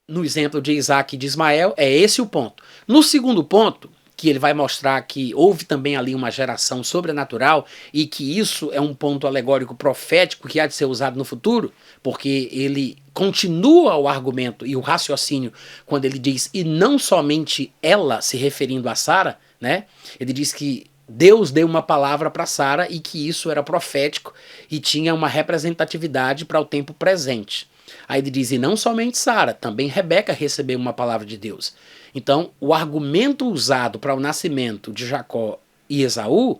no exemplo de Isaac e de Ismael, é esse o ponto. No segundo ponto, que ele vai mostrar que houve também ali uma geração sobrenatural e que isso é um ponto alegórico profético que há de ser usado no futuro, porque ele continua o argumento e o raciocínio quando ele diz, e não somente ela, se referindo a Sara, né? Ele diz que Deus deu uma palavra para Sara e que isso era profético e tinha uma representatividade para o tempo presente. Aí ele diz, e não somente Sara, também Rebeca recebeu uma palavra de Deus. Então, o argumento usado para o nascimento de Jacó e Esaú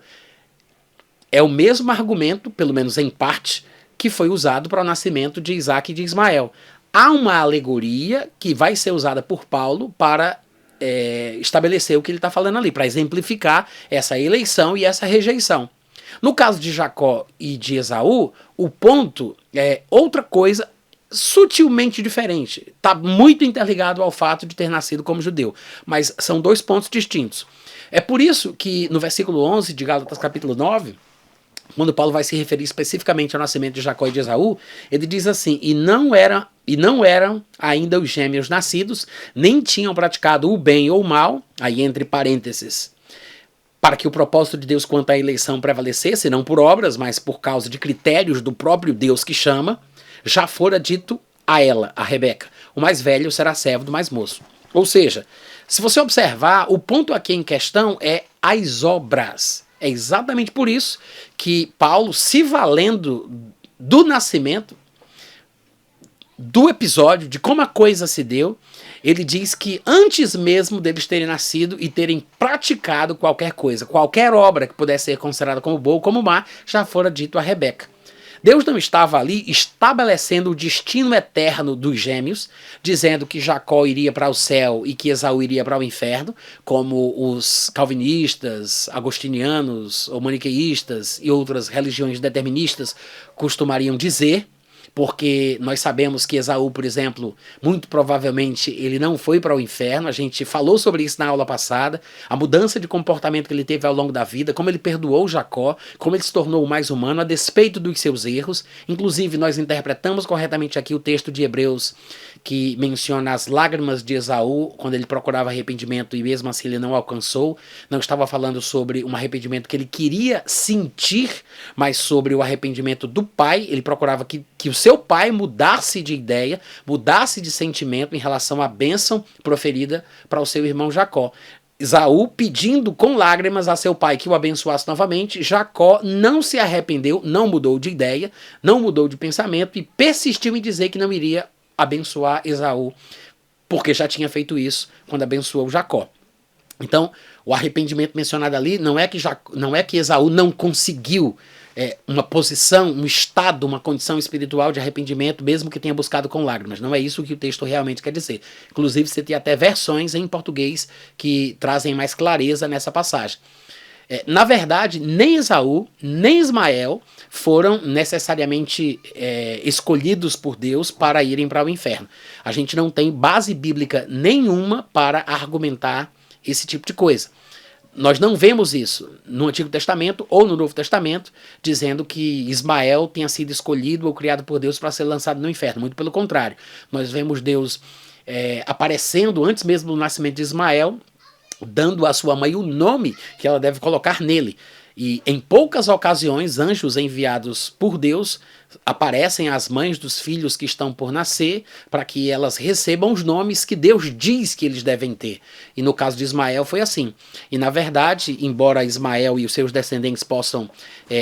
é o mesmo argumento, pelo menos em parte, que foi usado para o nascimento de Isaac e de Ismael. Há uma alegoria que vai ser usada por Paulo para estabelecer o que ele está falando ali, para exemplificar essa eleição e essa rejeição. No caso de Jacó e de Esaú, o ponto é outra coisa sutilmente diferente. Está muito interligado ao fato de ter nascido como judeu, mas são dois pontos distintos. É por isso que no versículo 11 de Gálatas capítulo 9, quando Paulo vai se referir especificamente ao nascimento de Jacó e de Esaú, ele diz assim, e não eram ainda os gêmeos nascidos, nem tinham praticado o bem ou o mal, aí entre parênteses, para que o propósito de Deus quanto à eleição prevalecesse, não por obras, mas por causa de critérios do próprio Deus que chama, já fora dito a ela, a Rebeca, o mais velho será servo do mais moço. Ou seja, se você observar, o ponto aqui em questão é as obras. É exatamente por isso que Paulo, se valendo do nascimento, do episódio, de como a coisa se deu, ele diz que antes mesmo deles terem nascido e terem praticado qualquer coisa, qualquer obra que pudesse ser considerada como boa ou como má, já fora dito a Rebeca. Deus não estava ali estabelecendo o destino eterno dos gêmeos, dizendo que Jacó iria para o céu e que Esaú iria para o inferno, como os calvinistas, agostinianos ou maniqueístas e outras religiões deterministas costumariam dizer, porque nós sabemos que Esaú, por exemplo, muito provavelmente ele não foi para o inferno, a gente falou sobre isso na aula passada, a mudança de comportamento que ele teve ao longo da vida, como ele perdoou Jacó, como ele se tornou mais humano a despeito dos seus erros, inclusive nós interpretamos corretamente aqui o texto de Hebreus que menciona as lágrimas de Esaú quando ele procurava arrependimento e mesmo assim ele não alcançou, não estava falando sobre um arrependimento que ele queria sentir, mas sobre o arrependimento do pai, ele procurava que o seu pai mudasse de ideia, mudasse de sentimento em relação à bênção proferida para o seu irmão Jacó. Esaú pedindo com lágrimas a seu pai que o abençoasse novamente, Jacó não se arrependeu, não mudou de ideia, não mudou de pensamento e persistiu em dizer que não iria abençoar Esaú, porque já tinha feito isso quando abençoou Jacó. Então, o arrependimento mencionado ali não é que Esaú não conseguiu uma posição, um estado, uma condição espiritual de arrependimento, mesmo que tenha buscado com lágrimas. Não é isso que o texto realmente quer dizer. Inclusive, você tem até versões em português que trazem mais clareza nessa passagem. Na verdade, nem Esaú, nem Ismael foram necessariamente escolhidos por Deus para irem para o inferno. A gente não tem base bíblica nenhuma para argumentar esse tipo de coisa. Nós não vemos isso no Antigo Testamento ou no Novo Testamento, dizendo que Ismael tenha sido escolhido ou criado por Deus para ser lançado no inferno. Muito pelo contrário. Nós vemos Deus aparecendo antes mesmo do nascimento de Ismael, dando à sua mãe o nome que ela deve colocar nele. E em poucas ocasiões, anjos enviados por Deus aparecem às mães dos filhos que estão por nascer para que elas recebam os nomes que Deus diz que eles devem ter. E no caso de Ismael foi assim. E na verdade, embora Ismael e os seus descendentes possam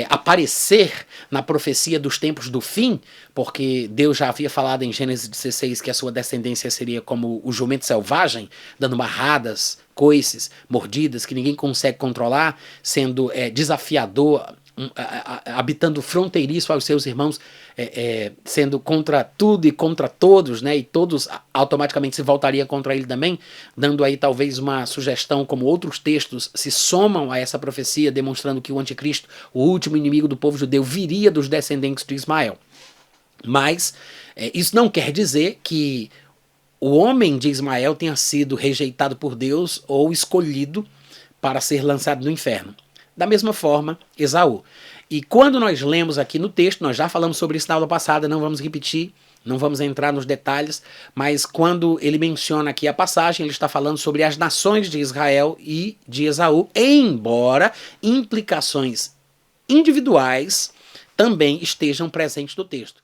aparecer na profecia dos tempos do fim, porque Deus já havia falado em Gênesis 16 que a sua descendência seria como o jumento selvagem, dando marradas, coices, mordidas que ninguém consegue controlar, sendo desafiador, habitando fronteiriço aos seus irmãos, sendo contra tudo e contra todos, né, e todos automaticamente se voltariam contra ele também, dando aí talvez uma sugestão como outros textos se somam a essa profecia, demonstrando que o anticristo, o último inimigo do povo judeu, viria dos descendentes de Ismael. Mas isso não quer dizer que o homem de Ismael tenha sido rejeitado por Deus ou escolhido para ser lançado no inferno. Da mesma forma, Esaú. E quando nós lemos aqui no texto, nós já falamos sobre isso na aula passada, não vamos repetir, Não vamos entrar nos detalhes, mas quando ele menciona aqui a passagem, ele está falando sobre as nações de Israel e de Esaú, embora implicações individuais também estejam presentes no texto.